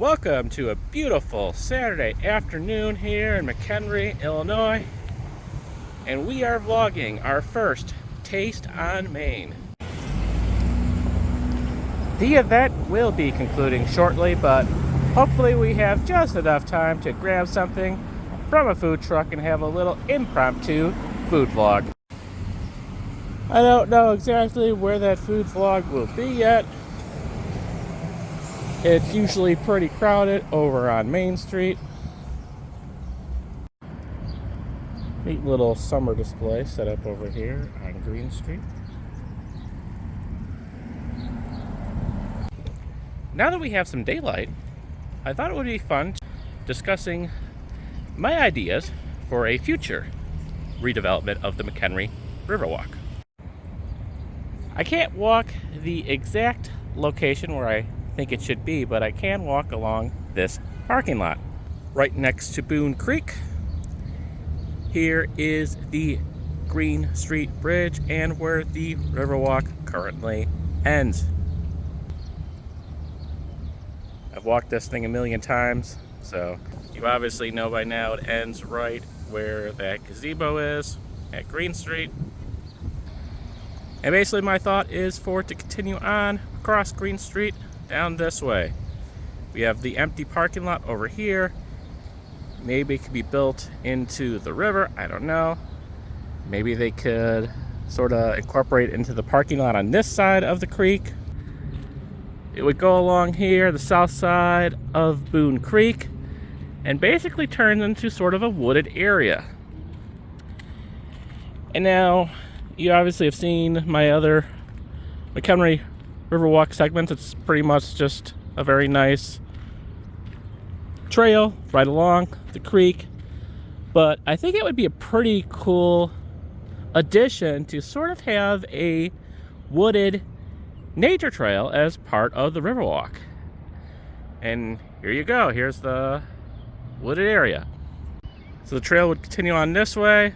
Welcome to a beautiful Saturday afternoon here in McHenry, Illinois, and we are vlogging our first Taste on Main. The event will be concluding shortly, but hopefully we have just enough time to grab something from a food truck and have a little impromptu food vlog. I don't know exactly where that food vlog will be yet. It's usually pretty crowded over on Main Street. Neat little summer display set up over here on Green Street. Now that we have some daylight, I thought it would be fun discussing my ideas for a future redevelopment of the McHenry Riverwalk. I can't walk the exact location where I think it should be, but I can walk along this parking lot right next to Boone Creek. Here is the Green Street Bridge and where the Riverwalk currently ends. I've walked this thing a million times, so you obviously know by now it ends right where that gazebo is at Green Street. And basically my thought is for it to continue on across Green Street down this way. We have the empty parking lot over here. Maybe it could be built into the river, I don't know. Maybe they could sort of incorporate into the parking lot on this side of the creek. It would go along here, the south side of Boone Creek, and basically turn into sort of a wooded area. And now, you obviously have seen my other McHenry Riverwalk segments. It's pretty much just a very nice trail right along the creek. But I think it would be a pretty cool addition to sort of have a wooded nature trail as part of the Riverwalk. And here you go. Here's the wooded area. So the trail would continue on this way.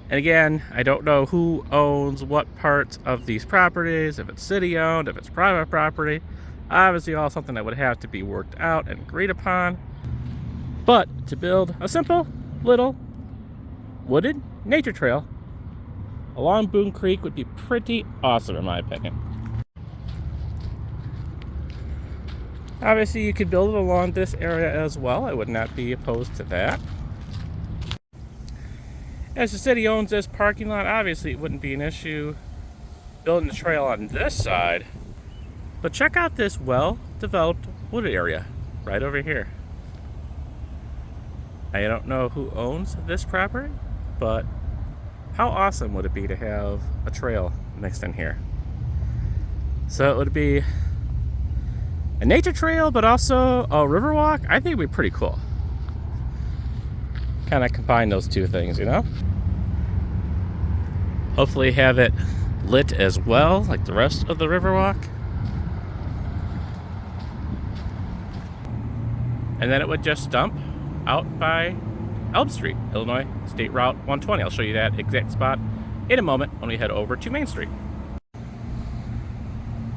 And again, I don't know who owns what parts of these properties, if it's city owned, if it's private property. Obviously all something that would have to be worked out and agreed upon. But to build a simple little wooded nature trail along Boone Creek would be pretty awesome in my opinion. Obviously you could build it along this area as well. I would not be opposed to that. As the city owns this parking lot, obviously it wouldn't be an issue building the trail on this side. But check out this well-developed wooded area right over here. I don't know who owns this property, but how awesome would it be to have a trail mixed in here? So it would be a nature trail, but also a river walk. I think it would be pretty cool. Kind of combine those two things, you know? Hopefully have it lit as well, like the rest of the Riverwalk. And then it would just dump out by Elm Street, Illinois State Route 120. I'll show you that exact spot in a moment when we head over to Main Street.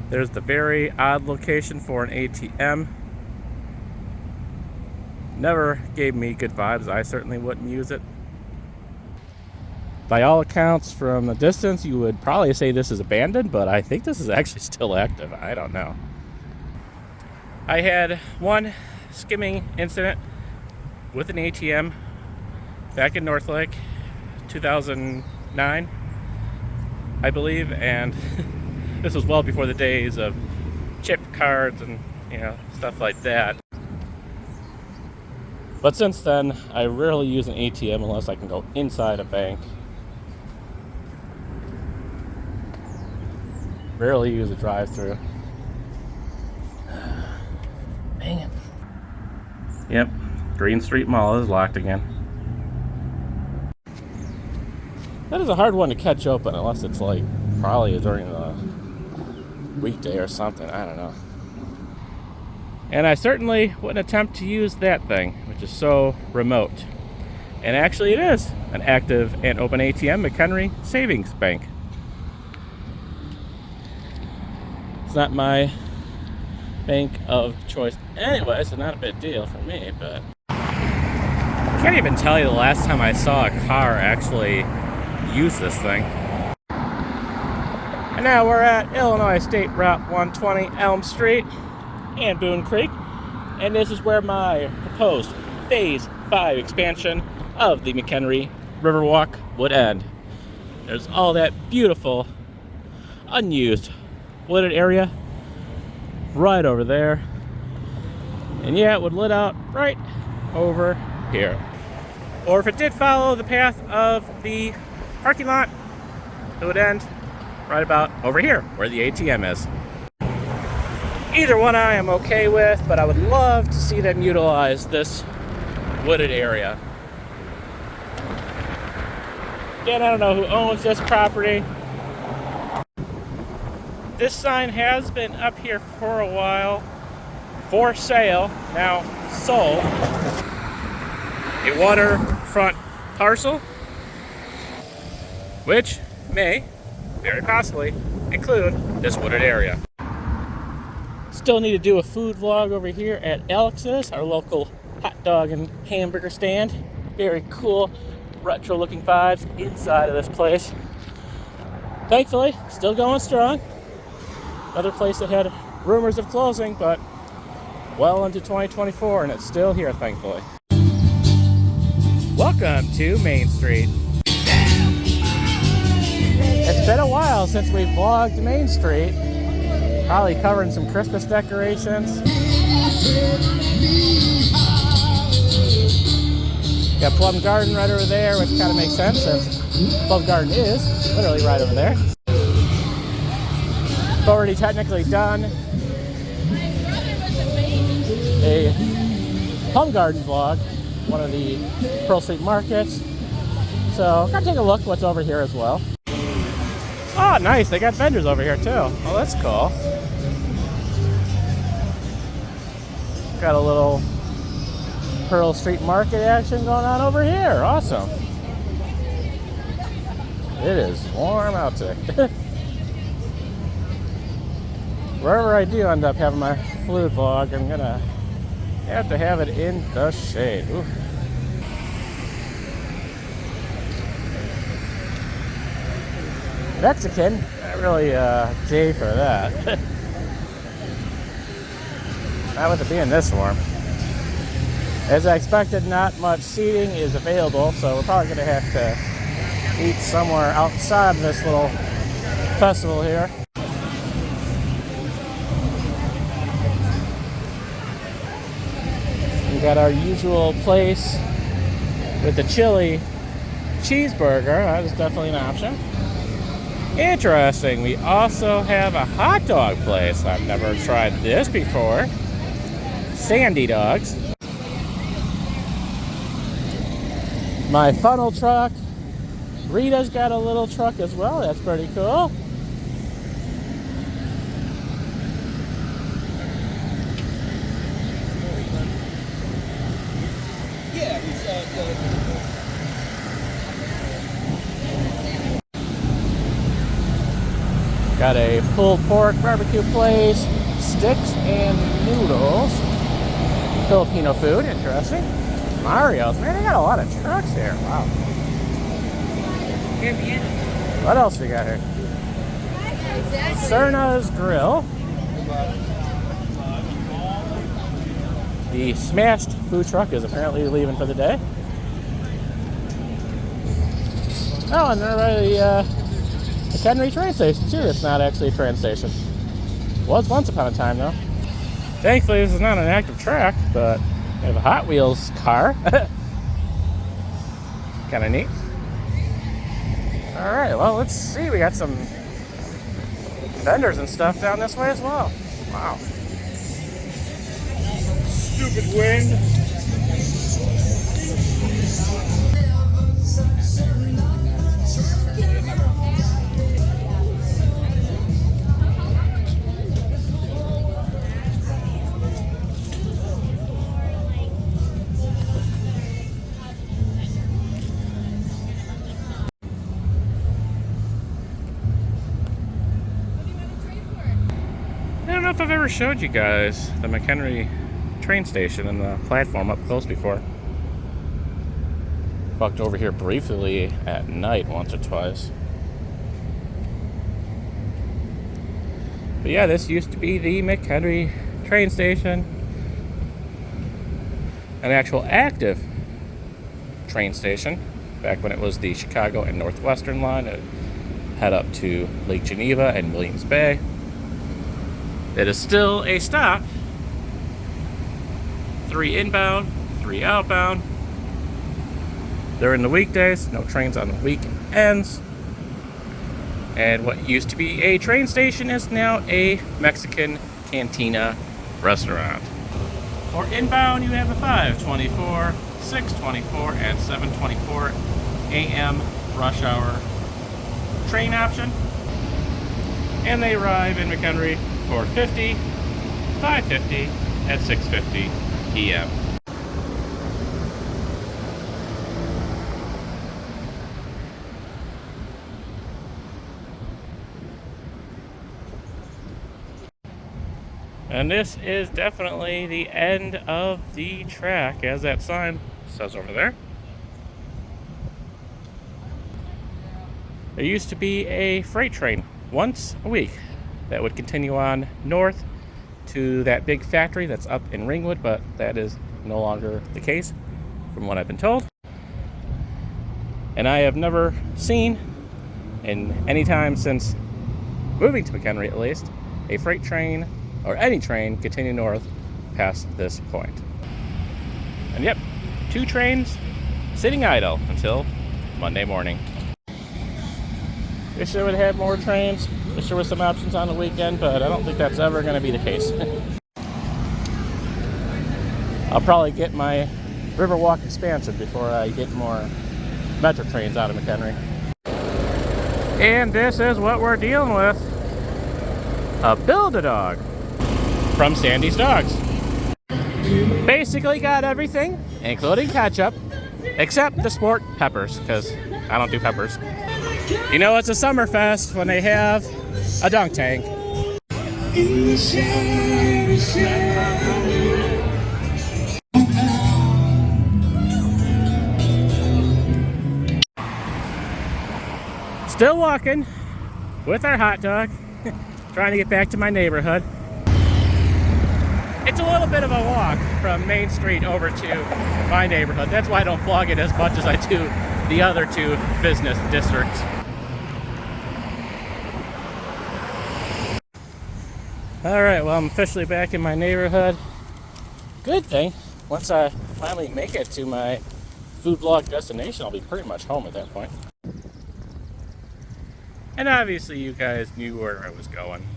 There's the very odd location for an ATM. Never gave me good vibes. I certainly wouldn't use it. By all accounts, from the distance, you would probably say this is abandoned, but I think this is actually still active. I don't know. I had one skimming incident with an ATM back in Northlake, 2009, I believe, and this was well before the days of chip cards and, stuff like that. But since then, I rarely use an ATM unless I can go inside a bank. Rarely use a drive-through. Dang it. Yep, Green Street Mall is locked again. That is a hard one to catch open unless it's like probably during the weekday or something. I don't know. And I certainly wouldn't attempt to use that thing, which is so remote. And actually it is an active and open ATM, McHenry Savings Bank. It's not my bank of choice anyway, so not a big deal for me, but I can't even tell you the last time I saw a car actually use this thing. And now we're at Illinois State Route 120 Elm Street and Boone Creek, and this is where my proposed Phase 5 expansion of the McHenry Riverwalk would end. There's all that beautiful, unused wooded area right over there. And yeah, it would lit out right over here. Or if it did follow the path of the parking lot, it would end right about over here where the ATM is. Either one I am okay with, but I would love to see them utilize this wooded area. Again, I don't know who owns this property. This sign has been up here for a while. For sale, now sold. A waterfront parcel, which may, very possibly, include this wooded area. Still need to do a food vlog over here at Alex's, our local hot dog and hamburger stand. Very cool, retro looking vibes inside of this place. Thankfully, still going strong. Another place that had rumors of closing, but well into 2024, and it's still here, thankfully. Welcome to Main Street. It's been a while since we vlogged Main Street. Probably covering some Christmas decorations. Got Plum Garden right over there, which kind of makes sense since Plum Garden is literally right over there. It's already technically done a Plum Garden vlog, one of the Pearl Street markets. So I'm gonna take a look what's over here as well. Oh, nice, they got vendors over here too. Oh, that's cool. Got a little Pearl Street market action going on over here. Awesome. It is warm out today. Wherever I do end up having my food vlog, I'm gonna have to have it in the shade. Ooh. Mexican, not really J for that. Not with it being this warm. As I expected, not much seating is available, so we're probably gonna have to eat somewhere outside of this little festival here. We got our usual place with the chili cheeseburger. That is definitely an option. Interesting, we also have a hot dog place. I've never tried this before. Sandy Dogs. My funnel truck. Rita's got a little truck as well. That's pretty cool. Got a pulled pork barbecue place, sticks and noodles. Filipino food, interesting. Mario's, man, they got a lot of trucks here. Wow. What else we got here? Cerna's Grill. The Smashed food truck is apparently leaving for the day. Oh, and they're right at the McHenry train station too. It's not actually a train station. Was once upon a time though. Thankfully this is not an active track, but we have a Hot Wheels car. Kind of neat. Alright, well let's see. We got some vendors and stuff down this way as well. Wow. Stupid wind. know if I've ever showed you guys the McHenry train station and the platform up close before. Walked over here briefly at night once or twice. But yeah, this used to be the McHenry train station. An actual active train station back when it was the Chicago and Northwestern line. It head up to Lake Geneva and Williams Bay. It is still a stop. 3 inbound, 3 outbound. During the weekdays, no trains on the weekends. And what used to be a train station is now a Mexican cantina restaurant. For inbound, you have a 5:24, 6:24, and 7:24 a.m. rush hour train option. And they arrive in McHenry 4:50, 5:50, and 6:50 p.m. And this is definitely the end of the track, as that sign says over there. There used to be a freight train once a week that would continue on north to that big factory that's up in Ringwood, but that is no longer the case from what I've been told. And I have never seen, in any time since moving to McHenry at least, a freight train or any train continue north past this point. And yep, 2 trains sitting idle until Monday morning. Wish there would have had more trains. Wish there was some options on the weekend, but I don't think that's ever going to be the case. I'll probably get my Riverwalk expansion before I get more metro trains out of McHenry. And this is what we're dealing with. A Build-A-Dog from Sandy's Dogs. Basically got everything, including ketchup, except the sport peppers, because I don't do peppers. You know, it's a summer fest when they have a dunk tank. Still walking with our hot dog, trying to get back to my neighborhood. It's a little bit of a walk from Main Street over to my neighborhood. That's why I don't vlog it as much as I do the other 2 business districts. Alright, well, I'm officially back in my neighborhood. Good thing, once I finally make it to my food vlog destination, I'll be pretty much home at that point. And obviously you guys knew where I was going.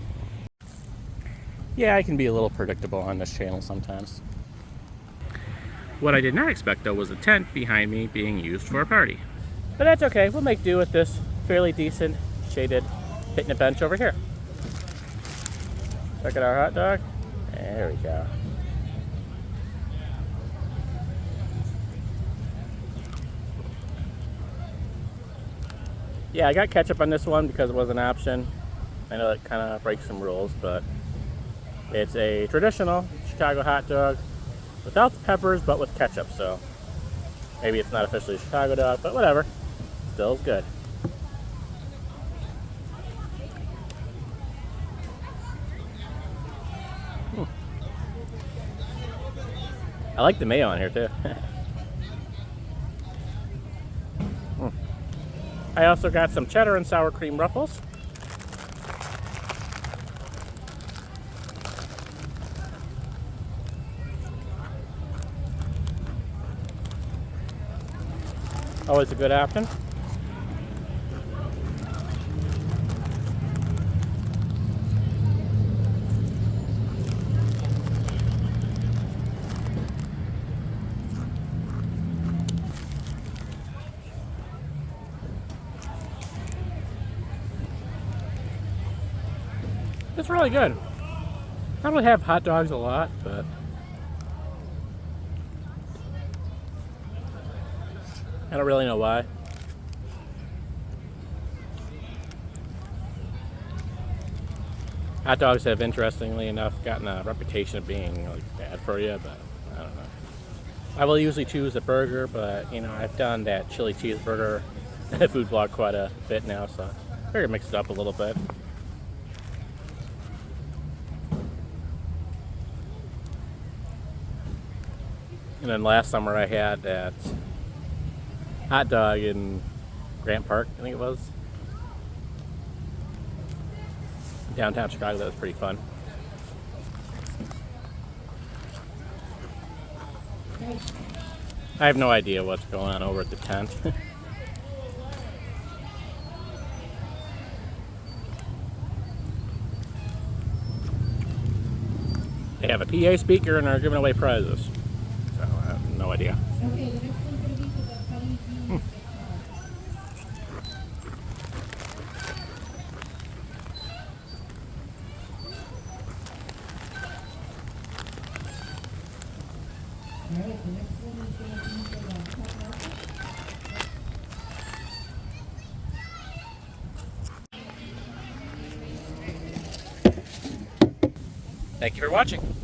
Yeah, I can be a little predictable on this channel sometimes. What I did not expect, though, was a tent behind me being used for a party. But that's okay, we'll make do with this fairly decent shaded picnic bench over here. Look at our hot dog. There we go. Yeah, I got ketchup on this one because it was an option. I know that kind of breaks some rules, but it's a traditional Chicago hot dog without the peppers, but with ketchup, so maybe it's not officially a Chicago dog, but whatever. Still is good. I like the mayo on here, too. I also got some cheddar and sour cream ruffles. Always a good option. It's really good. I don't have hot dogs a lot, but I don't really know why. Hot dogs have, interestingly enough, gotten a reputation of being like bad for you, but I don't know. I will usually choose a burger, but you know, I've done that chili cheeseburger food blog quite a bit now, so I figured mix it up a little bit. And then last summer I had that hot dog in Grant Park, I think it was. Downtown Chicago, that was pretty fun. I have no idea what's going on over at the tent. They have a PA speaker and are giving away prizes. So I have no idea. Thank you for watching.